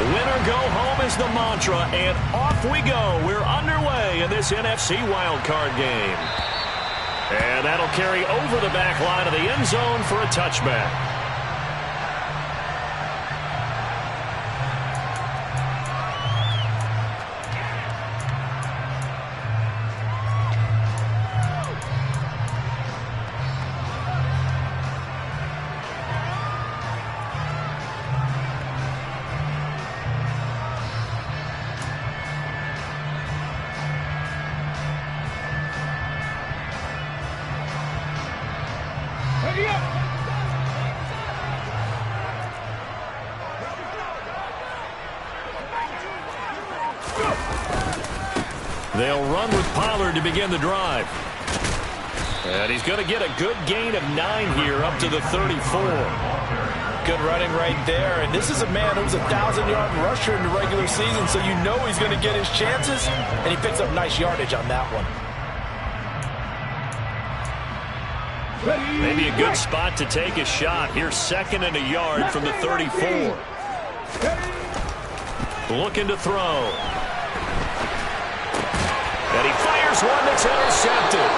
Win or go home is the mantra, and off we go. We're underway in this NFC wildcard game. And that'll carry over the back line of the end zone for a touchback. They'll run with Pollard to begin the drive. And he's going to get a good gain of 9 here up to the 34. Good running right there. And this is a man who's a 1,000-yard rusher in the regular season, so you know he's going to get his chances, and he picks up nice yardage on that one. Maybe a good spot to take a shot. Here's 2nd and a yard from the 34. Looking to throw. And he fires one that's intercepted.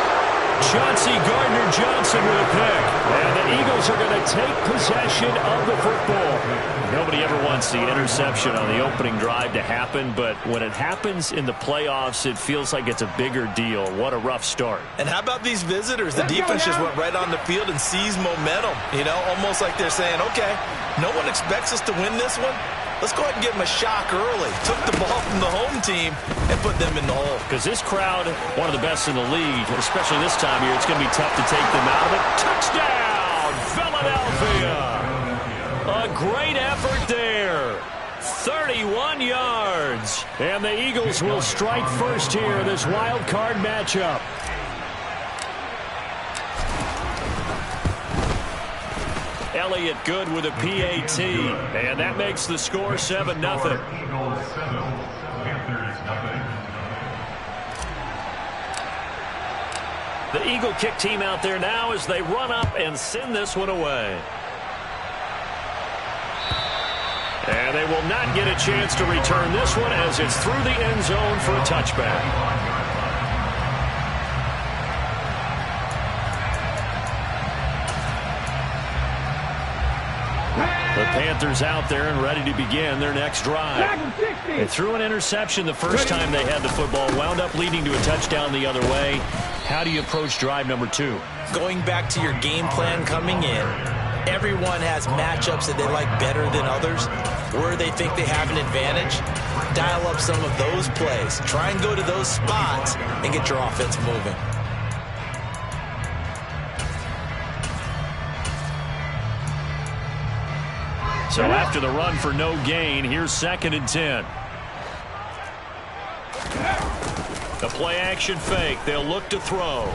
Chauncey Gardner-Johnson with a pick. And the Eagles are going to take possession of the football. Nobody ever wants the interception on the opening drive to happen, but when it happens in the playoffs, it feels like it's a bigger deal. What a rough start. And how about these visitors? The defense just went right on the field and seized momentum. You know, almost like they're saying, okay, no one expects us to win this one. Let's go ahead and give them a shock early. Took the ball from the home team and put them in the hole. Because this crowd, one of the best in the league, especially this time of year, it's going to be tough to take them out of it. Touchdown, Philadelphia! A great effort there. 31 yards. And the Eagles will strike first here in this wild card matchup. Elliott good with a PAT, and that makes the score 7-0. The Eagle kick team out there now as they run up and send this one away. And they will not get a chance to return this one as it's through the end zone for a touchback. The Panthers out there and ready to begin their next drive. They threw an interception the first time they had the football, wound up leading to a touchdown the other way. How do you approach drive number 2? Going back to your game plan coming in, everyone has matchups that they like better than others, where they think they have an advantage. Dial up some of those plays. Try and go to those spots and get your offense moving. So after the run for no gain, here's 2nd and 10. The play action fake. They'll look to throw.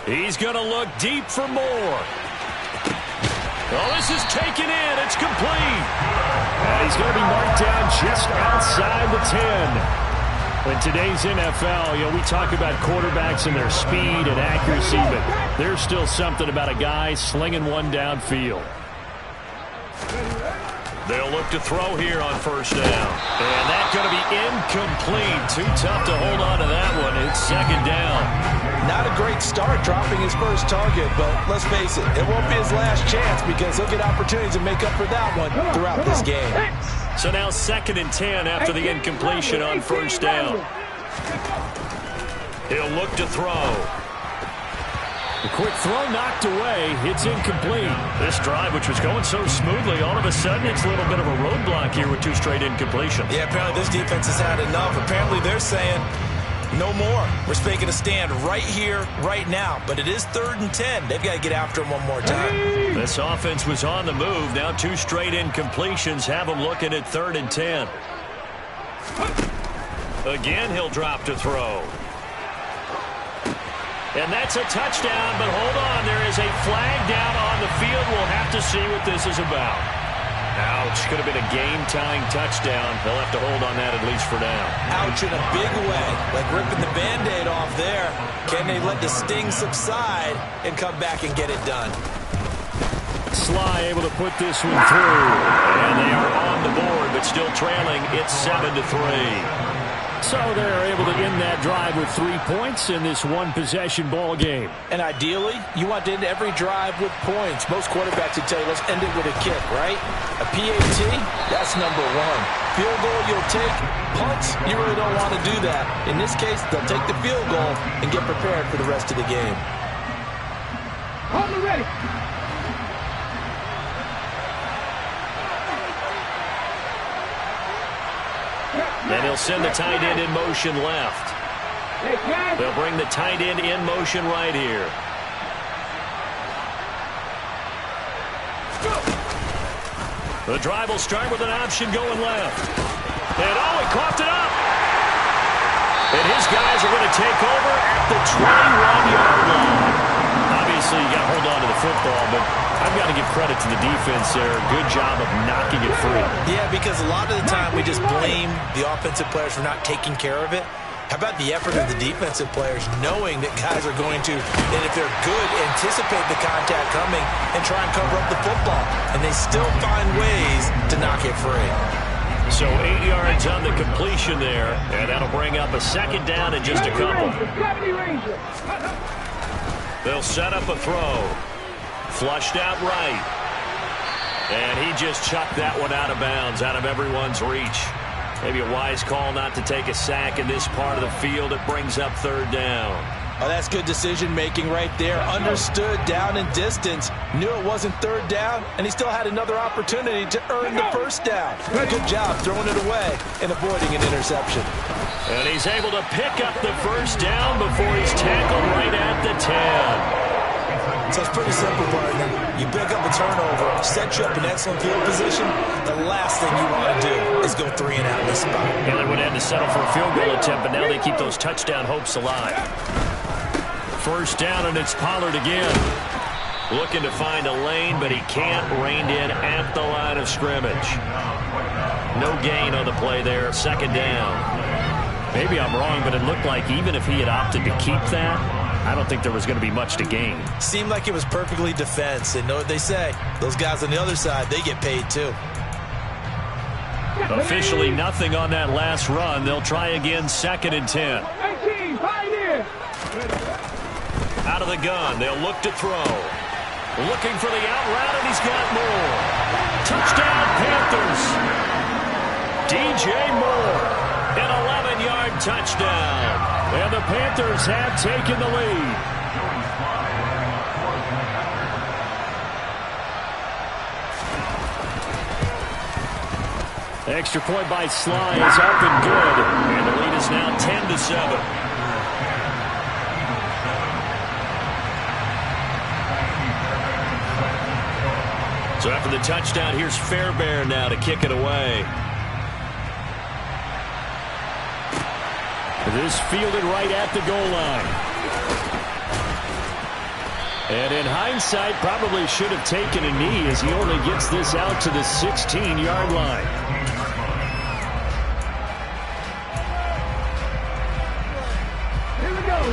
He's going to look deep for more. Oh, this is taken in. It's complete. And he's going to be marked down just outside the 10. In today's NFL, we talk about quarterbacks and their speed and accuracy, but there's still something about a guy slinging one downfield. They'll look to throw here on first down. And that's going to be incomplete. Too tough to hold on to that one. It's 2nd down. Not a great start dropping his first target, but let's face it, it won't be his last chance because he'll get opportunities to make up for that one throughout this game. So now 2nd and 10 after the incompletion on first down. He'll look to throw. The quick throw knocked away. It's incomplete. This drive, which was going so smoothly, all of a sudden it's a little bit of a roadblock here with 2 straight incompletions. Yeah, apparently this defense has had enough. Apparently they're saying no more. We're making a stand right here, right now. But it is 3rd and 10. They've got to get after him one more time. This offense was on the move. Now 2 straight incompletions have them looking at 3rd and 10. Again, he'll drop to throw. And that's a touchdown, but hold on. There is a flag down on the field. We'll have to see what this is about. Ouch. Could have been a game-tying touchdown. They'll have to hold on that at least for now. Ouch in a big way. Like ripping the Band-Aid off there. Can they let the sting subside and come back and get it done? Sly able to put this one through. And they are on the board, but still trailing. It's 7-3. So they're able to end that drive with 3 points in this one-possession ball game. And ideally, you want to end every drive with points. Most quarterbacks would tell you, let's end it with a kick, right? A PAT, that's number one. Field goal you'll take. Punts, you really don't want to do that. In this case, they'll take the field goal and get prepared for the rest of the game. Hold me ready. And he'll send the tight end in motion left. They'll bring the tight end in motion right here. The drive will start with an option going left. And oh, he coughed it up. And his guys are going to take over at the 21-yard line. Obviously, you got to hold on to the football, but I've got to give credit to the defense there. Good job of knocking it free. Yeah, because a lot of the time we just blame the offensive players for not taking care of it. How about the effort of the defensive players knowing that guys are going to, and if they're good, anticipate the contact coming and try and cover up the football. And they still find ways to knock it free. So 8 yards on the completion there, and that'll bring up a second down in just a couple. They'll set up a throw. Flushed out right. And he just chucked that one out of bounds, out of everyone's reach. Maybe a wise call not to take a sack in this part of the field. It brings up third down. Oh, that's good decision-making right there. Understood down and distance. Knew it wasn't third down, and he still had another opportunity to earn the first down. Good job throwing it away and avoiding an interception. And he's able to pick up the first down before he's tackled right at the 10. So it's pretty simple, partner. You pick up a turnover, set you up in excellent field position. The last thing you want to do is go 3 and out in this spot. And they would have to settle for a field goal attempt, but now they keep those touchdown hopes alive. First down, and it's Pollard again. Looking to find a lane, but he can't. Reined in at the line of scrimmage. No gain on the play there. Second down. Maybe I'm wrong, but it looked like even if he had opted to keep that, I don't think there was going to be much to gain. Seemed like it was perfectly defense. And know what they say. Those guys on the other side, they get paid too. Officially nothing on that last run. They'll try again, 2nd and 10. Out of the gun. They'll look to throw. Looking for the out route, and he's got more. Touchdown, Panthers. DJ Moore. An 11-yard touchdown. And the Panthers have taken the lead. Extra point by Sly is up and good. And the lead is now 10-7. So after the touchdown, here's Fairbairn now to kick it away. This fielded right at the goal line. And in hindsight, probably should have taken a knee as he only gets this out to the 16-yard line.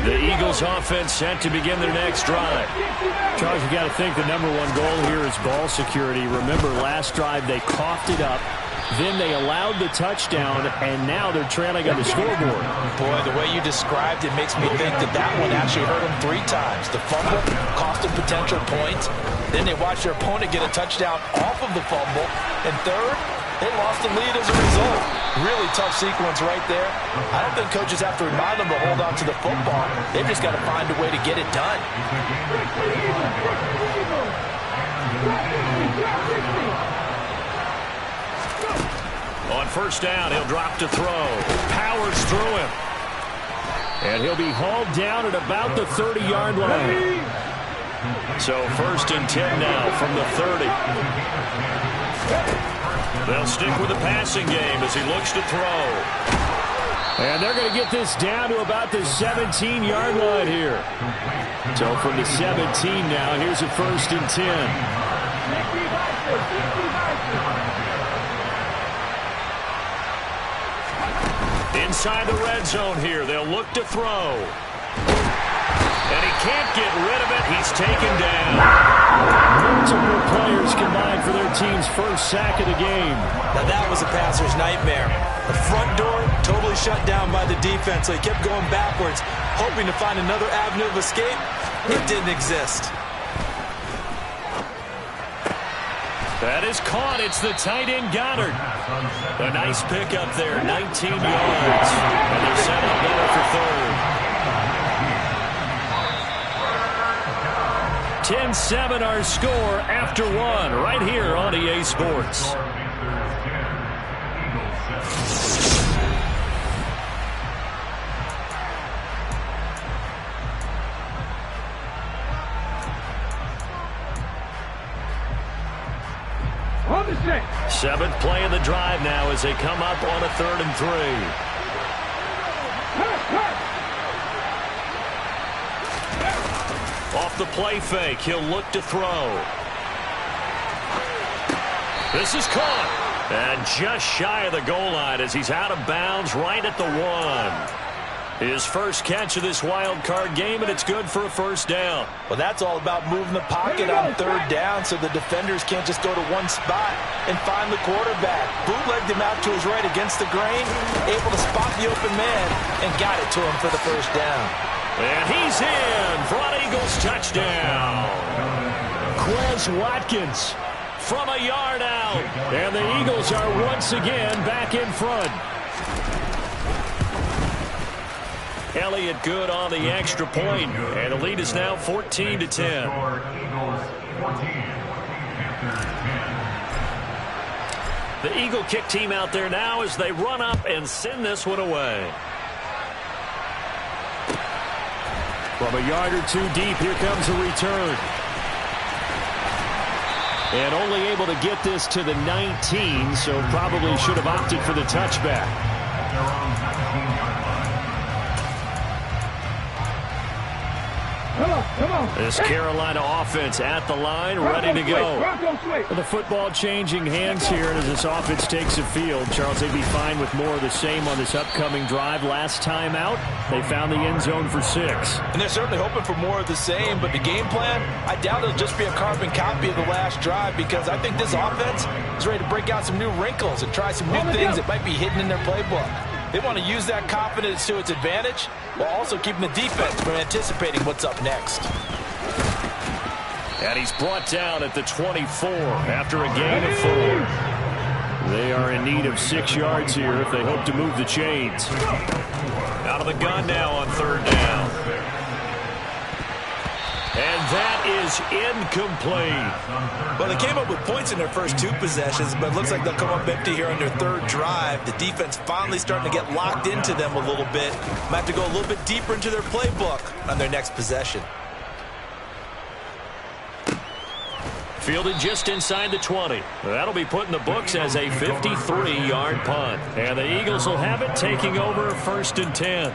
The Eagles offense set to begin their next drive. Charles, you got to think the #1 goal here is ball security. Remember, last drive they coughed it up. Then they allowed the touchdown, and now they're trailing on the scoreboard. Boy, the way you described it makes me think that that one actually hurt them 3 times. The fumble cost them potential points. Then they watched their opponent get a touchdown off of the fumble. And third, they lost the lead as a result. Really tough sequence right there. I don't think coaches have to remind them to hold on to the football. They've just got to find a way to get it done. On first down, he'll drop to throw. Powers through him. And he'll be hauled down at about the 30-yard line. So 1st and 10 now from the 30. They'll stick with the passing game as he looks to throw. And they're going to get this down to about the 17-yard line here. So from the 17 now, here's a 1st and 10. Inside the red zone here, they'll look to throw. And he can't get rid of it. He's taken down. Multiple players combined for their team's first sack of the game. Now that was a passer's nightmare. The front door totally shut down by the defense, so he kept going backwards, hoping to find another avenue of escape. It didn't exist. That is caught. It's the tight end, Goddard. A nice pickup there, 19 yards. And they're set up better for third. 10-7 our score after one right here on EA Sports. Seventh play of the drive now as they come up on a 3rd and 3. Off the play fake, he'll look to throw. This is caught. And just shy of the goal line as he's out of bounds right at the 1. His first catch of this wild card game, and it's good for a first down. Well, that's all about moving the pocket on 3rd down so the defenders can't just go to one spot and find the quarterback. Bootlegged him out to his right against the grain, able to spot the open man, and got it to him for the first down. And he's in for an Eagles touchdown. Quez Watkins from a yard out. And the Eagles are once again back in front. Elliott good on the extra point, and the lead is now 14-10. The Eagle kick team out there now as they run up and send this one away. From a yard or two deep, here comes a return. And only able to get this to the 19, so probably should have opted for the touchback. This Carolina offense at the line, ready to go. The football changing hands here, and as this offense takes the field, Charles, they'd be fine with more of the same on this upcoming drive. Last time out, they found the end zone for 6. And they're certainly hoping for more of the same, but the game plan, I doubt it'll just be a carbon copy of the last drive, because I think this offense is ready to break out some new wrinkles and try some new things that might be hidden in their playbook. They want to use that confidence to its advantage while also keeping the defense from anticipating what's up next. And he's brought down at the 24 after a gain of 4. They are in need of 6 yards here if they hope to move the chains. Out of the gun now on 3rd down. And that is incomplete. Well, they came up with points in their first 2 possessions, but it looks like they'll come up empty here on their 3rd drive. The defense finally starting to get locked into them a little bit. Might have to go a little bit deeper into their playbook on their next possession. Fielded just inside the 20. That'll be put in the books as a 53-yard punt. And the Eagles will have it, taking over 1st and 10.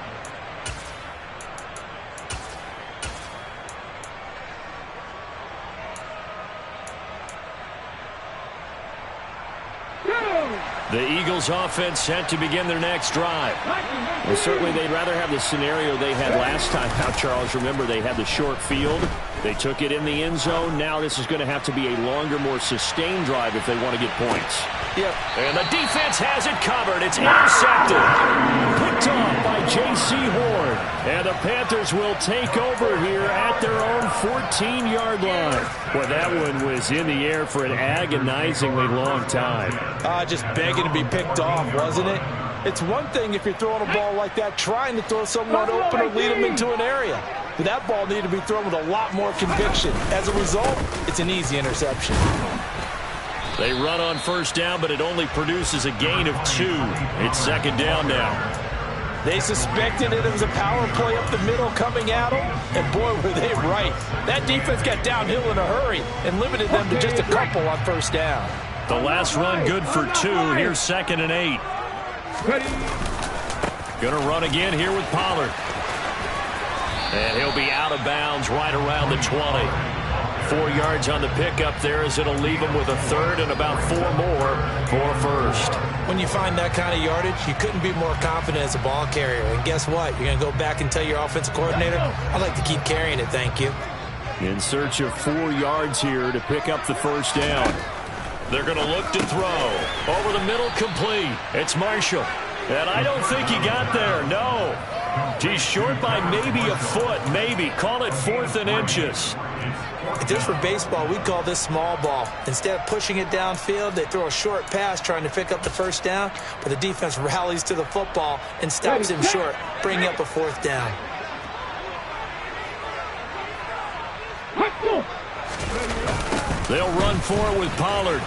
The Eagles offense set to begin their next drive. Well, certainly they'd rather have the scenario they had last time out, Charles. Remember, they had the short field. They took it in the end zone. Now this is going to have to be a longer, more sustained drive if they want to get points. Yep. And the defense has it covered. It's intercepted. Picked off by J.C. Horn. And the Panthers will take over here at their own 14-yard line. Well, that one was in the air for an agonizingly long time. Just begging to be picked off, wasn't it? It's one thing if you're throwing a ball like that, trying to throw someone open or lead them into an area. But that ball needed to be thrown with a lot more conviction. As a result, it's an easy interception. They run on 1st down, but it only produces a gain of 2. It's 2nd down now. They suspected it was a power play up the middle coming at them, and boy, were they right. That defense got downhill in a hurry and limited them to just a couple on 1st down. The last run good for 2. Here's 2nd and 8. Going to run again here with Pollard. And he'll be out of bounds right around the 20. 4 yards on the pickup there, as it'll leave them with a third and about 4 more for first. When you find that kind of yardage, you couldn't be more confident as a ball carrier. And guess what? You're going to go back and tell your offensive coordinator, I'd like to keep carrying it, thank you. In search of 4 yards here to pick up the first down. They're going to look to throw. Over the middle, complete. It's Marshall. And I don't think he got there, no. He's short by maybe a foot, maybe. Call it 4th and inches. If this were baseball, we'd call this small ball. Instead of pushing it downfield, they throw a short pass trying to pick up the first down, but the defense rallies to the football and stops him short, bringing up a 4th down. They'll run for it with Pollard.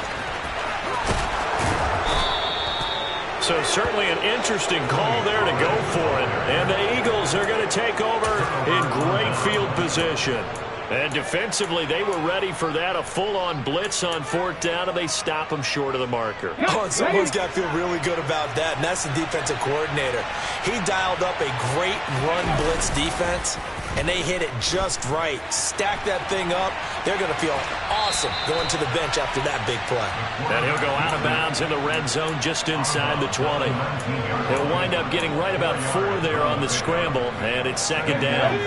So certainly an interesting call there to go for it. And the Eagles are going to take over in great field position. And defensively, they were ready for that, a full-on blitz on 4th down, and they stop them short of the marker. Oh, and someone's got to feel really good about that, and that's the defensive coordinator. He dialed up a great run blitz defense, and they hit it just right. Stack that thing up. They're going to feel awesome going to the bench after that big play. And he'll go out of bounds in the red zone just inside the 20. He'll wind up getting right about 4 there on the scramble, and it's 2nd down.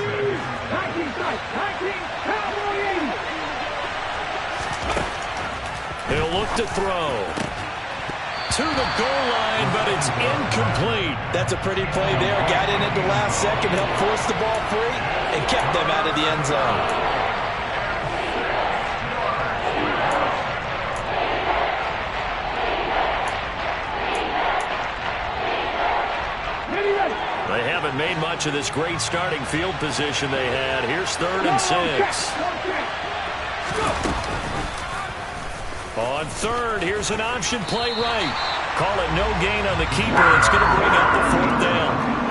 He'll look to throw. To the goal line, but it's incomplete. That's a pretty play there. Got in at the last second, helped force the ball free, and kept them out of the end zone. They haven't made much of this great starting field position they had. Here's 3rd and 6. On 3rd, here's an option play right. Call it no gain on the keeper. It's going to bring up the 4th down.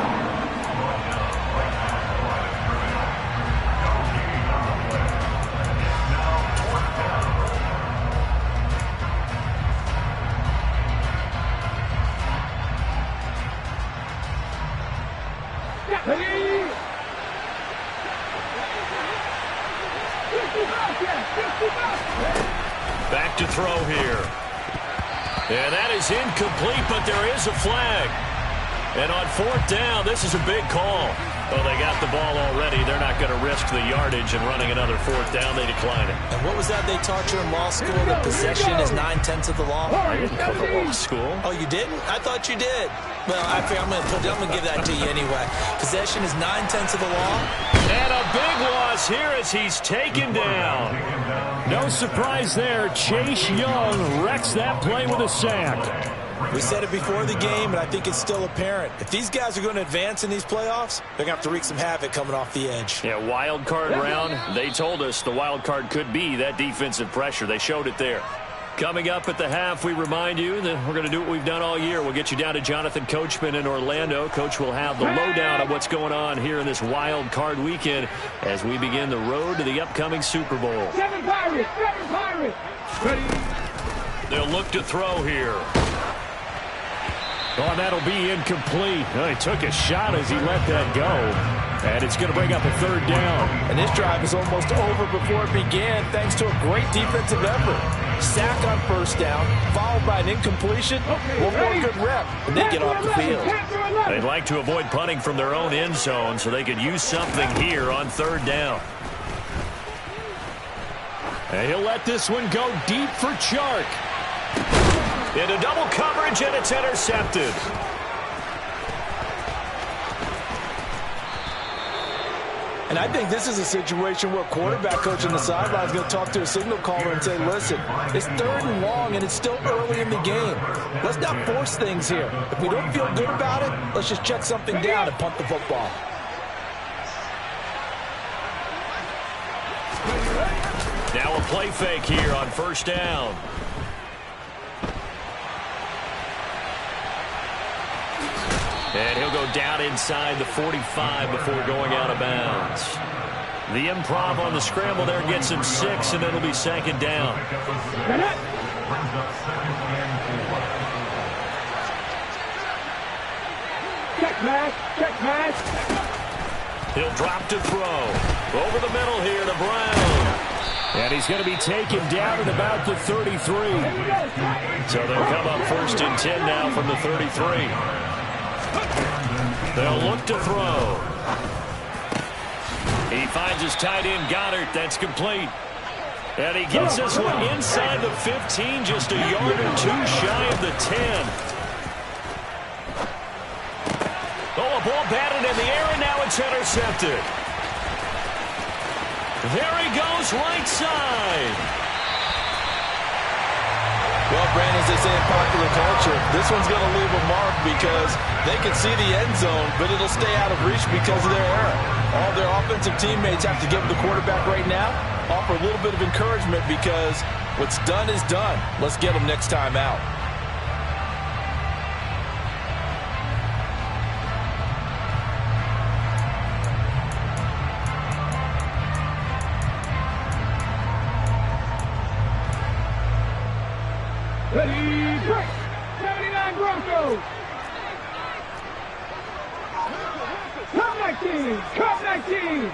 Back to throw here. And that is incomplete, but there is a flag. And on 4th down, this is a big call. Oh, they got the ball already. They're not going to risk the yardage and running another 4th down. They decline it. And what was that they taught you in law school? That possession is 9/10 of the law? I didn't go to law school. Oh, you didn't? I thought you did. Well, I figure I'm going to give that to you anyway. Possession is 9/10 of the law. And a big loss here as he's taken down. No surprise there. Chase Young wrecks that play with a sack. We said it before the game, and I think it's still apparent. If these guys are going to advance in these playoffs, they're going to have to wreak some havoc coming off the edge. Yeah, wild card round. They told us the wild card could be that defensive pressure. They showed it there. Coming up at the half, we remind you that we're going to do what we've done all year. We'll get you down to Jonathan Coachman in Orlando. Coach will have the lowdown of what's going on here in this wild card weekend as we begin the road to the upcoming Super Bowl. 7 Pirates! 7 Pirates! Ready? They'll look to throw here. Oh, that'll be incomplete. Oh, he took a shot as he let that go. And it's going to bring up a 3rd down. And this drive is almost over before it began thanks to a great defensive effort. Sack on 1st down, followed by an incompletion. One more good rep, and they get off the field. They'd like to avoid punting from their own end zone so they could use something here on 3rd down. And he'll let this one go deep for Chark. Into double coverage, and it's intercepted. And I think this is a situation where quarterback coach on the sideline is going to talk to a signal caller and say, listen, it's 3rd and long, and it's still early in the game. Let's not force things here. If we don't feel good about it, let's just check something down and punt the football. Now a play fake here on 1st down. And he'll go down inside the 45 before going out of bounds. The improv on the scramble there gets him 6, and it'll be 2nd down. Check pass. He'll drop to throw. Over the middle here to Brown. And he's going to be taken down at about the 33. So they'll come up 1st and 10 now from the 33. They'll look to throw. He finds his tight end, Goddard. That's complete. And he gets this one inside the 15, just a yard or two shy of the 10. Oh, a ball batted in the air, and now it's intercepted. There he goes, right side. Well, Brandon, as they say in popular culture, this one's going to leave a mark because they can see the end zone, but it'll stay out of reach because of their error. All their offensive teammates have to give the quarterback right now, offer a little bit of encouragement because what's done is done. Let's get them next time out. Ready, break. 79 Broncos. Come 19. Come 19.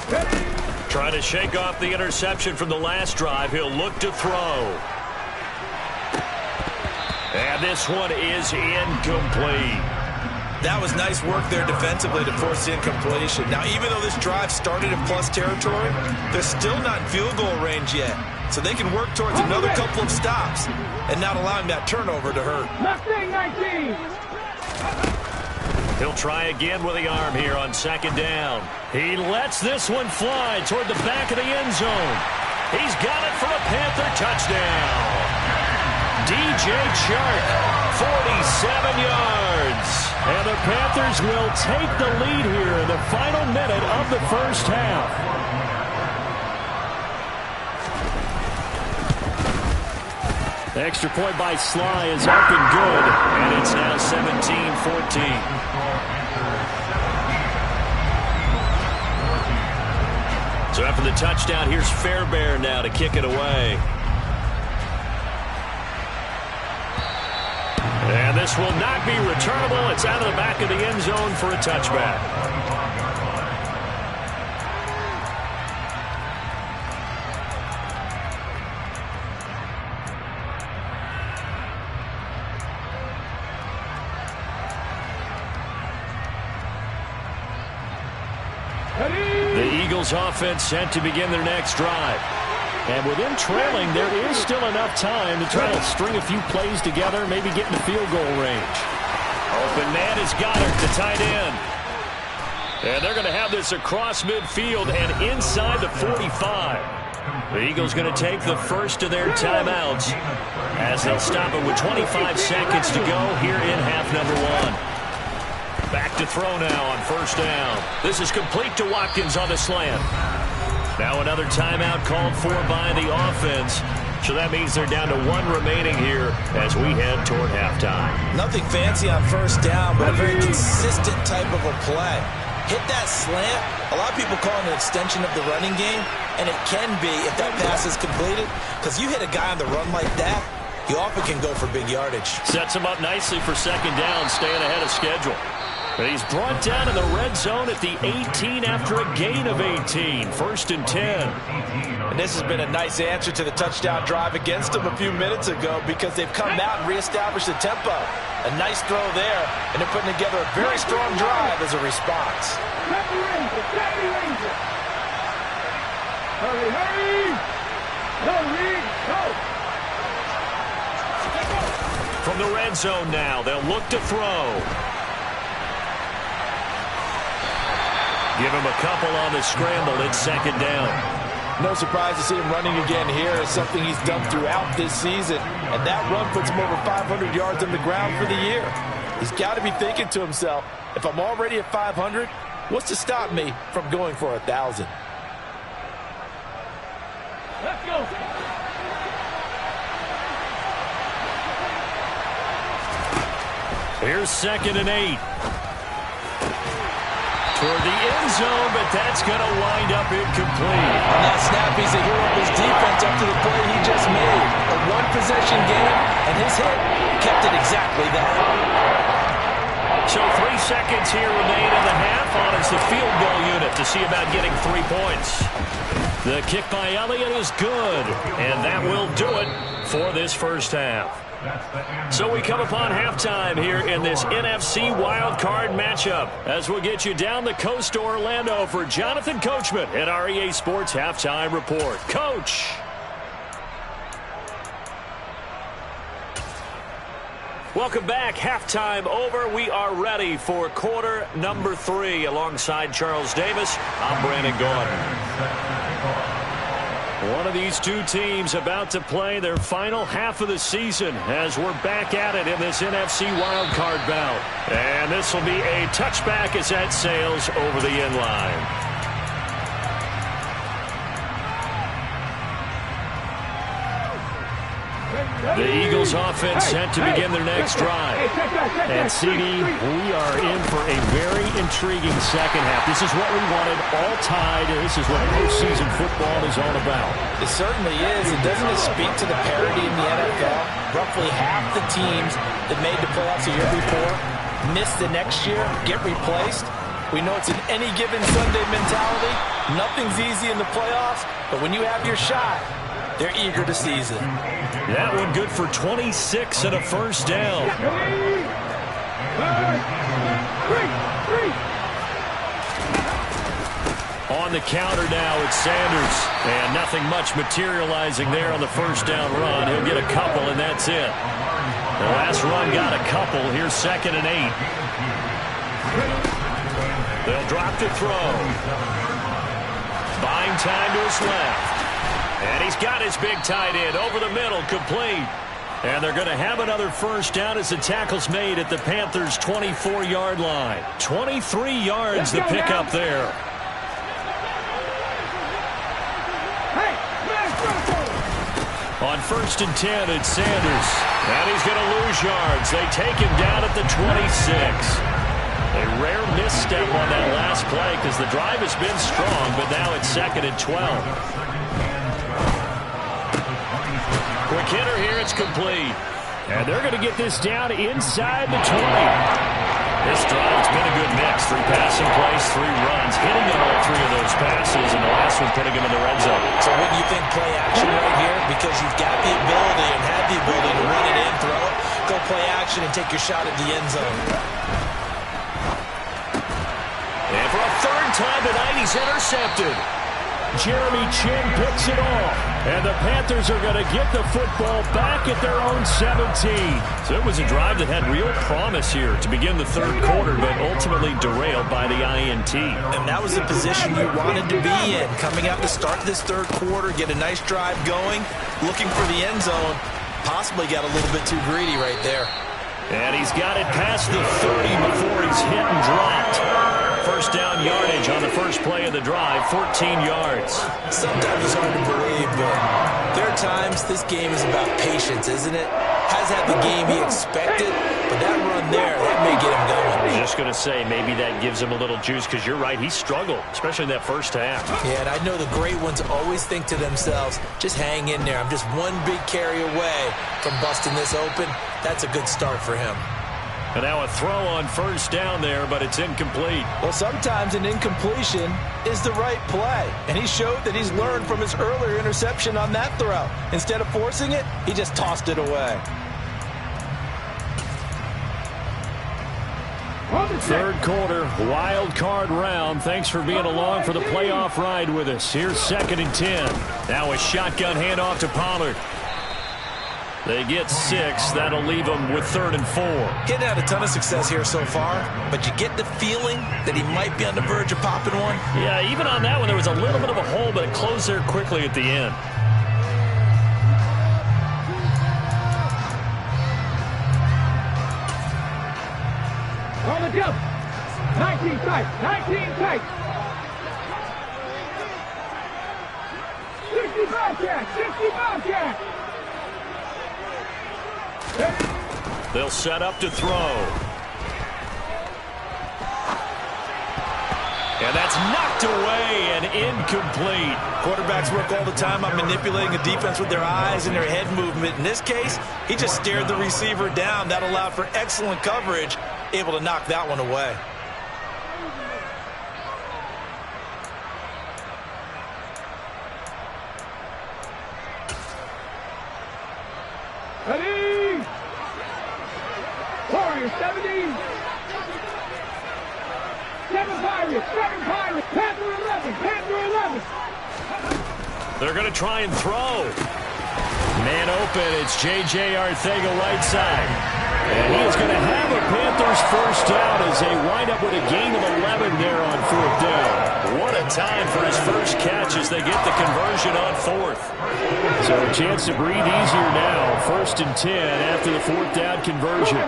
Ready. Trying to shake off the interception from the last drive. He'll look to throw. And this one is incomplete. That was nice work there defensively to force the incompletion. Now, even though this drive started in plus territory, they're still not in field goal range yet. So they can work towards another couple of stops and not allowing that turnover to hurt. Mustang 19. He'll try again with the arm here on 2nd down. He lets this one fly toward the back of the end zone. He's got it for a Panther touchdown. DJ Chark, 47 yards. And the Panthers will take the lead here in the final minute of the first half. Extra point by Sly is up and good, and it's now 17-14. So after the touchdown, here's Fairbairn now to kick it away. And this will not be returnable. It's out of the back of the end zone for a touchback. The Eagles offense set to begin their next drive. And with them trailing, there is still enough time to try to string a few plays together, maybe get in the field goal range. Open man is Goddard, the tight end. And they're going to have this across midfield and inside the 45. The Eagles going to take the first of their timeouts as they'll stop it with 25 seconds to go here in half number 1. Back to throw now on 1st down. This is complete to Watkins on the slant. Now another timeout called for by the offense. So that means they're down to 1 remaining here as we head toward halftime. Nothing fancy on 1st down, but a very consistent type of a play. Hit that slant. A lot of people call it an extension of the running game, and it can be if that pass is completed, because you hit a guy on the run like that, you often can go for big yardage. Sets him up nicely for 2nd down, staying ahead of schedule. But he's brought down in the red zone at the 18 after a gain of 18. 1st and 10. And this has been a nice answer to the touchdown drive against them a few minutes ago because they've come out and reestablished the tempo. A nice throw there, and they're putting together a very strong drive as a response. Hurry, hurry! Hurry, go! From the red zone now, they'll look to throw. Give him a couple on the scramble. It's 2nd down. No surprise to see him running again here. It's something he's done throughout this season. And that run puts him over 500 yards on the ground for the year. He's got to be thinking to himself, if I'm already at 500, what's to stop me from going for 1,000? Let's go. Here's 2nd and 8. Toward the end zone, but that's going to wind up incomplete. On that snap, he's a hero of his defense up to the play he just made. A one-possession game, and his hit kept it exactly that. So 3 seconds here remain in the half on as the field goal unit to see about getting 3 points. The kick by Elliott is good, and that will do it for this first half. So we come upon halftime here in this NFC wildcard matchup as we'll get you down the coast to Orlando for Jonathan Coachman at our EA Sports Halftime Report. Coach. Welcome back. Halftime over. We are ready for quarter number 3. Alongside Charles Davis, I'm Brandon Gaudin. One of these two teams about to play their final half of the season as we're back at it in this NFC wildcard bout. And this will be a touchback as that sails over the end line. The Eagles offense set to begin their next drive. And CD, we are in for a very intriguing second half. This is what we wanted, all tied. This is what postseason football is all about. It certainly is. And doesn't it speak to the parity in the NFL? Roughly half the teams that made the playoffs the year before miss the next year, get replaced. We know it's an any given Sunday mentality. Nothing's easy in the playoffs, but when you have your shot, they're eager to seize it. That one good for 26 and a first down. On the counter now, it's Sanders. And nothing much materializing there on the first down run. He'll get a couple, and that's it. The last run got a couple. Here's 2nd and 8. They'll drop to throw. Buying time to his left. And he's got his big tight end over the middle, complete. And they're going to have another first down as the tackle's made at the Panthers' 24-yard line. 23 yards the pickup there. On 1st and 10, it's Sanders. And he's going to lose yards. They take him down at the 26. A rare misstep on that last play because the drive has been strong, but now it's 2nd and 12. Quick hitter here, it's complete. And they're going to get this down inside the 20. This drive's been a good mix. 3 passing plays, 3 runs, hitting on all 3 of those passes, and the last one putting him in the red zone. So what do you think, play action right here? Because you've got the ability and have the ability to run it in, throw it, go play action, and take your shot at the end zone. And for a 3rd time tonight, he's intercepted. Jeremy Chinn picks it off. And the Panthers are going to get the football back at their own 17. So it was a drive that had real promise here to begin the 3rd quarter, but ultimately derailed by the INT. And that was the position you wanted to be in. Coming out to start this 3rd quarter, get a nice drive going, looking for the end zone. Possibly got a little bit too greedy right there. And he's got it past the 30 before he's hit and dropped. First down yardage on the first play of the drive, 14 yards. Sometimes it's hard to believe, but there are times this game is about patience, isn't it? Has had the game he expected, but that run there, that may get him going. I was just going to say, maybe that gives him a little juice, because you're right, he struggled, especially in that first half. Yeah, and I know the great ones always think to themselves, just hang in there. I'm just one big carry away from busting this open. That's a good start for him. And now a throw on first down there, but it's incomplete. Well, sometimes an incompletion is the right play. And he showed that he's learned from his earlier interception on that throw. Instead of forcing it, he just tossed it away. 3rd quarter, wild card round. Thanks for being along for the playoff ride with us. Here's 2nd and 10. Now a shotgun handoff to Pollard. They get 6. That'll leave them with 3rd and 4. Getting had a ton of success here so far, but you get the feeling that he might be on the verge of popping one. Yeah, even on that one, there was a little bit of a hole, but it closed there quickly at the end. On the jump. 19 tight. 19 tight. 65 jack. 65 jack. They'll set up to throw. And that's knocked away and incomplete. Quarterbacks work all the time on manipulating the defense with their eyes and their head movement. In this case, he just stared the receiver down. That allowed for excellent coverage, able to knock that one away. Ready? Warrior 70. 7 Pirates. Panther 11. They're going to try and throw. Man open. It's J.J. Arcega right side. And he is going to have a Panthers first down as they wind up with a gain of 11 there on 4th down. What a time for his first catch as they get the conversion on 4th. So a chance to breathe easier now. 1st and 10 after the 4th down conversion.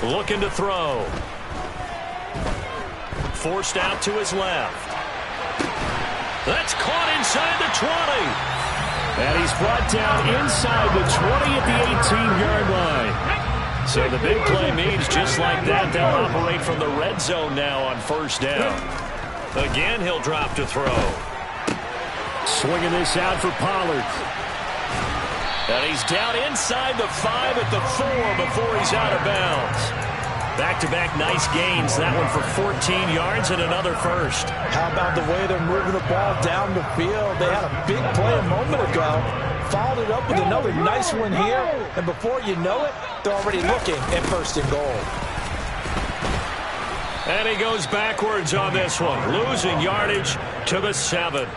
Looking to throw. Forced out to his left. That's caught inside the 20. And he's brought down inside the 20 at the 18-yard line. So the big play means just like that, they'll operate from the red zone now on 1st down. Again, he'll drop to throw. Swinging this out for Pollard. And he's down inside the 5 at the 4 before he's out of bounds. Back-to-back nice gains. That one for 14 yards and another first. How about the way they're moving the ball down the field? They had a big play a moment ago. Followed it up with another nice one here. And before you know it, they're already looking at 1st and goal. And he goes backwards on this one. Losing yardage to the 7.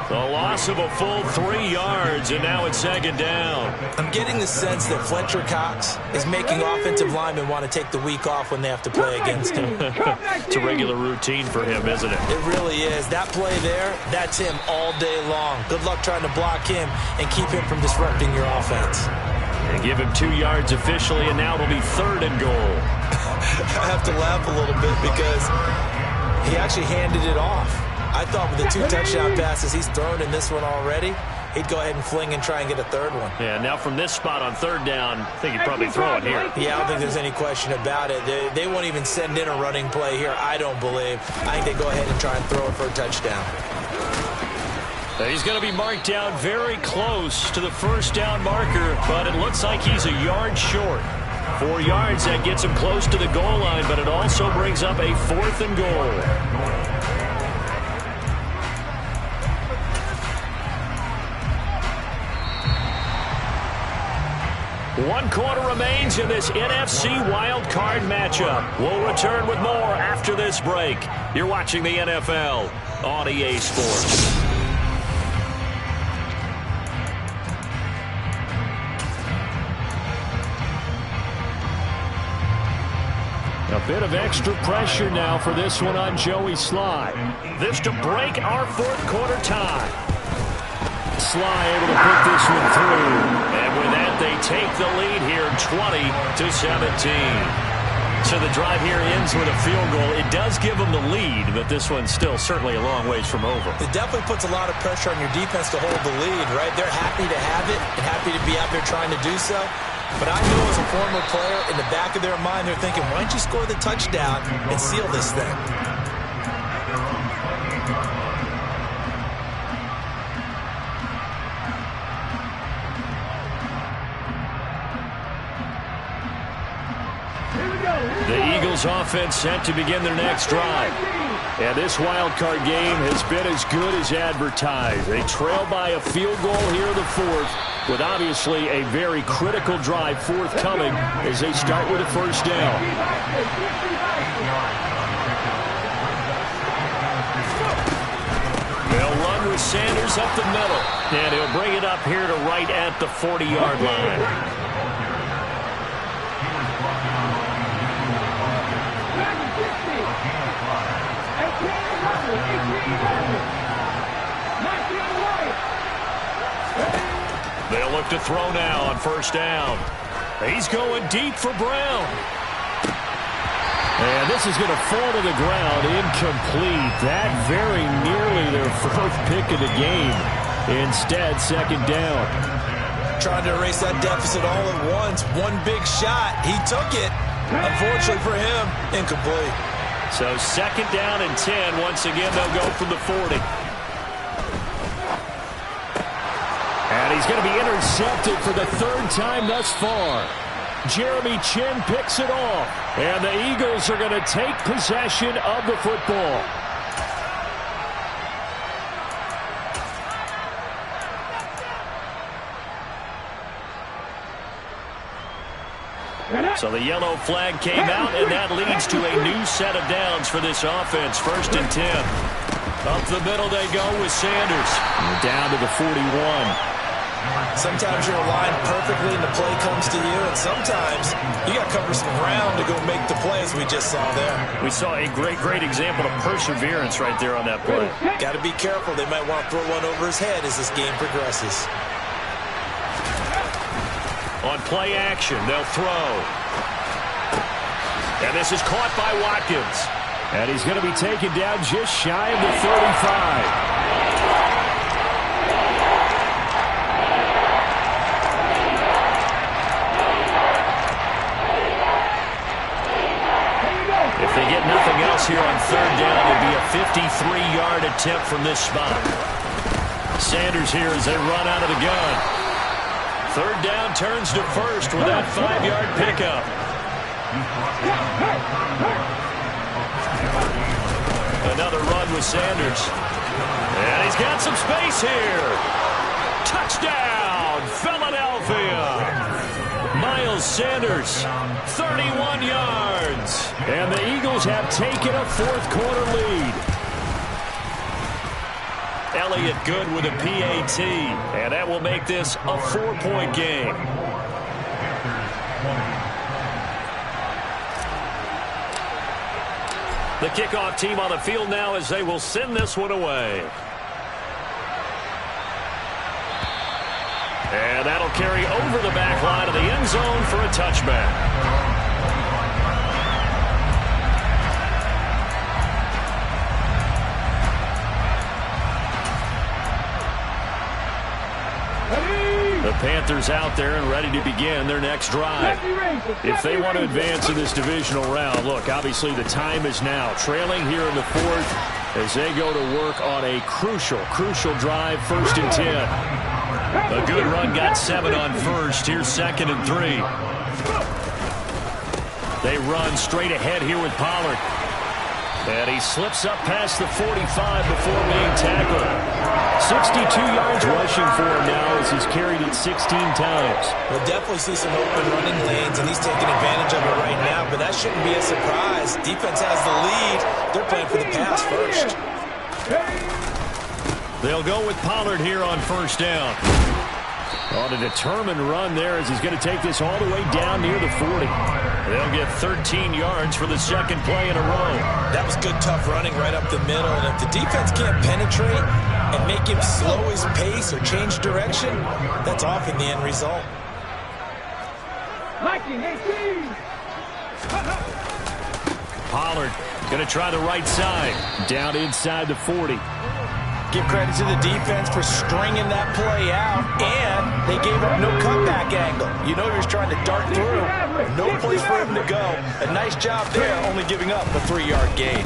The loss of a full 3 yards, and now it's 2nd down. I'm getting the sense that Fletcher Cox is making offensive linemen want to take the week off when they have to play against him. It's a regular routine for him, isn't it? It really is. That play there, that's him all day long. Good luck trying to block him and keep him from disrupting your offense. They give him 2 yards officially, and now it'll be 3rd and goal. I have to laugh a little bit because he actually handed it off. I thought with the 2 touchdown passes he's thrown in this one already, he'd go ahead and fling and try and get a 3rd one. Yeah, now from this spot on 3rd down, I think he'd probably throw it here. Yeah, I don't think there's any question about it. They won't even send in a running play here, I don't believe. I think they go ahead and try and throw it for a touchdown. He's going to be marked down very close to the 1st down marker, but it looks like he's a yard short. 4 yards, that gets him close to the goal line, but it also brings up a 4th and goal. One quarter remains in this NFC Wild Card matchup. We'll return with more after this break. You're watching the NFL on EA Sports. A bit of extra pressure now for this one on Joey Sly. This to break our 4th quarter tie. Sly able to put this one through. And with that, they take the lead here 20-17. So the drive here ends with a field goal. It does give them the lead, but this one's still certainly a long ways from over. It definitely puts a lot of pressure on your defense to hold the lead, right? They're happy to have it and happy to be out there trying to do so. But I know as a former player, in the back of their mind, they're thinking, why don't you score the touchdown and seal this thing? The Eagles offense set to begin their next drive. And this wild card game has been as good as advertised. They trail by a field goal here in the 4th, with obviously a very critical drive forthcoming as they start with a 1st down. They'll run with Sanders up the middle, and he'll bring it up here to right at the 40-yard line. They'll look to throw now on 1st down. He's going deep for Brown. And this is going to fall to the ground, incomplete. That very nearly their 4th pick of the game. Instead, 2nd down. Trying to erase that deficit all at once. One big shot. He took it. Unfortunately for him, incomplete. So 2nd down and 10. Once again, they'll go from the 40. And he's going to be intercepted for the 3rd time thus far. Jeremy Chinn picks it off. And the Eagles are going to take possession of the football. So the yellow flag came out, and that leads to a new set of downs for this offense. 1st and 10. Up the middle they go with Sanders. We're down to the 41. Sometimes you're aligned perfectly and the play comes to you, and sometimes you got to cover some ground to go make the plays we just saw there. We saw a great example of perseverance right there on that play. Got to be careful. They might want to throw one over his head as this game progresses. On play action, they'll throw. And this is caught by Watkins. And he's going to be taken down just shy of the 35. If they get nothing else here on 3rd down, it'd be a 53-yard attempt from this spot. Sanders here as they run out of the gun. 3rd down turns to 1st with that 5-yard pickup. Another run with Sanders. And he's got some space here. Touchdown, Philadelphia. Miles Sanders, 31 yards. And the Eagles have taken a 4th quarter lead. Elliott good with a PAT. And that will make this a 4-point game. The kickoff team on the field now as they will send this one away. And that'll carry over the back line of the end zone for a touchback. The Panthers out there and ready to begin their next drive. If they want to advance in this divisional round, look, obviously the time is now. Trailing here in the 4th as they go to work on a crucial drive, 1st and 10. A good run got 7 on 1st. Here's 2nd and 3. They run straight ahead here with Pollard. And he slips up past the 45 before being tackled. 62 yards rushing for him now as he's carried it 16 times. We'll definitely see some open running lanes, and he's taking advantage of it right now, but that shouldn't be a surprise. Defense has the lead. They're playing for the pass first. They'll go with Pollard here on 1st down. On a determined run there as he's going to take this all the way down near the 40. They'll get 13 yards for the 2nd play in a row. That was good, tough running right up the middle. And if the defense can't penetrate and make him slow his pace or change direction, that's often the end result. Pollard going to try the right side. Down inside the 40. Give credit to the defense for stringing that play out, and they gave up no cutback angle. You know he was trying to dart through. No place for him to go. A nice job there, only giving up a 3-yard gain.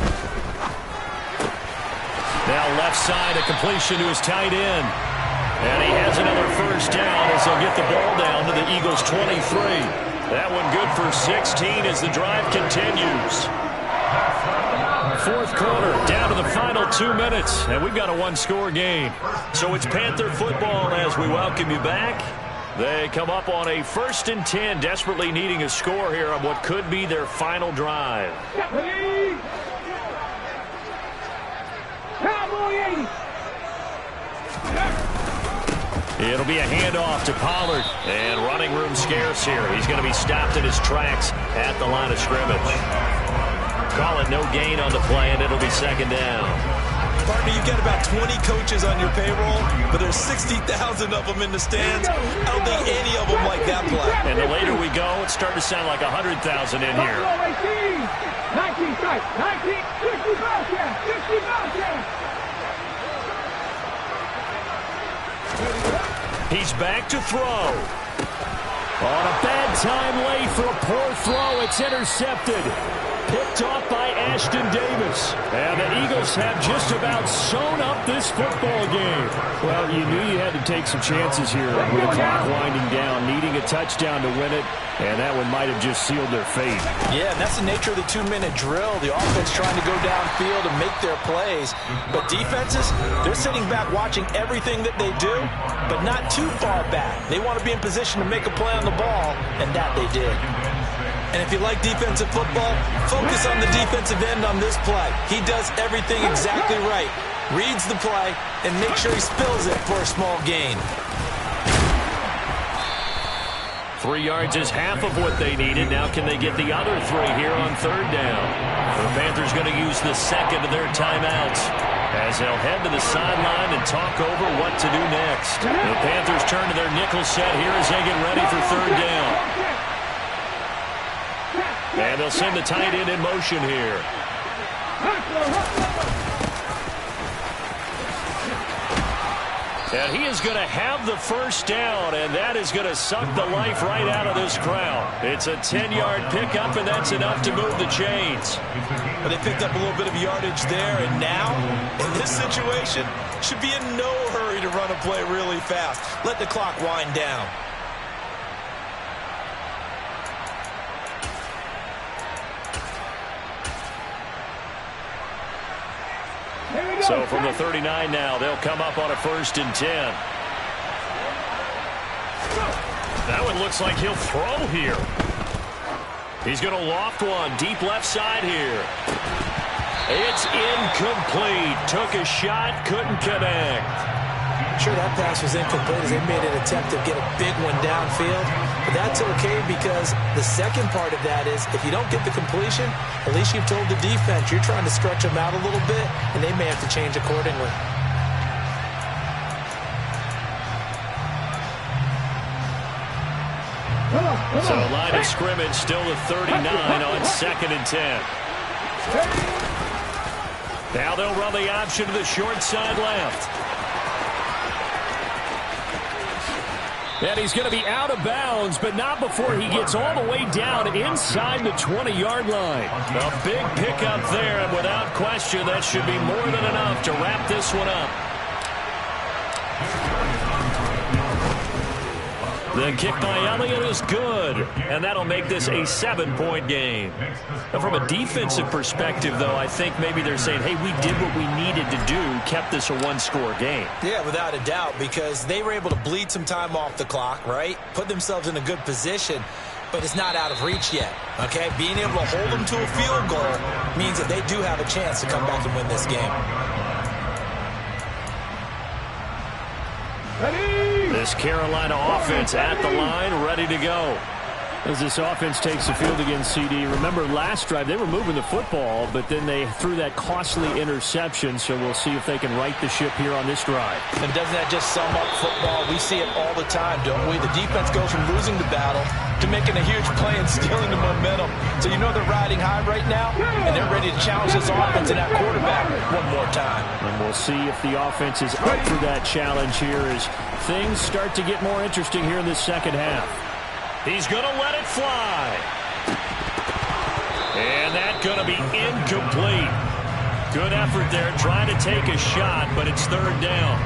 Now left side, a completion to his tight end. And he has another 1st down as they'll get the ball down to the Eagles' 23. That one good for 16 as the drive continues. 4th quarter, down to the final 2 minutes, and we've got a 1-score game. So it's Panther football as we welcome you back. They come up on a 1st and 10, desperately needing a score here on what could be their final drive. It'll be a handoff to Pollard, and running room scarce here. He's going to be stopped in his tracks at the line of scrimmage. Call it no gain on the play, and it'll be 2nd down. Partner, you've got about 20 coaches on your payroll, but there's 60,000 of them in the stands. I don't think any of them like that play. And the later we go, it's starting to sound like 100,000 in here. 19 strikes, 19, 60 Bobcats, 60 Bobcats. He's back to throw. On a bad time late for a poor throw, it's intercepted. Picked off by Ashton Davis. And the Eagles have just about sewn up this football game. Well, you knew you had to take some chances here with the clock winding down, needing a touchdown to win it, and that one might have just sealed their fate. Yeah, and that's the nature of the 2-minute drill. The offense trying to go downfield and make their plays. But defenses, they're sitting back watching everything that they do, but not too far back. They want to be in position to make a play on the ball, and that they did. And if you like defensive football, focus on the defensive end on this play. He does everything exactly right. Reads the play and makes sure he spills it for a small gain. 3 yards is half of what they needed. Now can they get the other 3 here on third down? The Panthers going to use the second of their timeouts as they'll head to the sideline and talk over what to do next. The Panthers turn to their nickel set here as they get ready for third down. And they'll send the tight end in motion here. And he is going to have the first down, and that is going to suck the life right out of this crowd. It's a 10-yard pickup, and that's enough to move the chains. But they picked up a little bit of yardage there, and now, in this situation, should be in no hurry to run a play really fast. Let the clock wind down. So from the 39 now, they'll come up on a 1st and 10. That one looks like he'll throw here. He's going to loft one deep left side here. It's incomplete. Took a shot, couldn't connect. Sure, that pass was incomplete as they made an attempt to get a big one downfield. But that's okay because the second part of that is if you don't get the completion, at least you've told the defense you're trying to stretch them out a little bit, and they may have to change accordingly. So line of scrimmage still the 39 on 2nd and 10. Now they'll run the option to the short side left. And he's going to be out of bounds, but not before he gets all the way down inside the 20-yard line. A big pickup there, and without question, that should be more than enough to wrap this one up. The kick by Elliott is good, and that'll make this a 7-point game. Now, from a defensive perspective, though, I think maybe they're saying, hey, we did what we needed to do, kept this a 1-score game. Yeah, without a doubt, because they were able to bleed some time off the clock, right? Put themselves in a good position, but it's not out of reach yet, okay? Being able to hold them to a field goal means that they do have a chance to come back and win this game. This Carolina offense at the line, ready to go. As this offense takes the field against CD, remember last drive they were moving the football, but then they threw that costly interception, so we'll see if they can right the ship here on this drive. And doesn't that just sum up football? We see it all the time, don't we? The defense goes from losing the battle to making a huge play and stealing the momentum. So you know they're riding high right now, and they're ready to challenge this offense and that quarterback one more time. And we'll see if the offense is up for that challenge here as things start to get more interesting here in this second half. He's going to let it fly. And that's going to be incomplete. Good effort there trying to take a shot, but it's third down.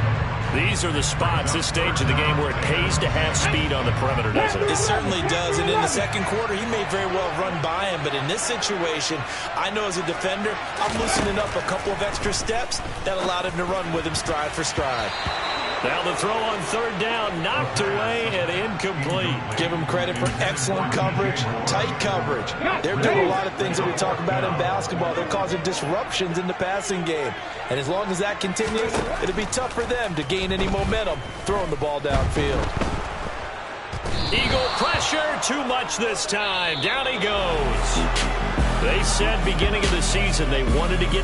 These are the spots, this stage of the game, where it pays to have speed on the perimeter, doesn't it? It certainly does. And in the second quarter, he may very well run by him. But in this situation, I know as a defender, I'm loosening up a couple of extra steps that allowed him to run with him stride for stride. Now the throw on third down, knocked away and incomplete. Give them credit for excellent coverage, tight coverage. They're doing a lot of things that we talk about in basketball. They're causing disruptions in the passing game. And as long as that continues, it'll be tough for them to gain any momentum throwing the ball downfield. Eagle pressure, too much this time. Down he goes. They said beginning of the season they wanted to get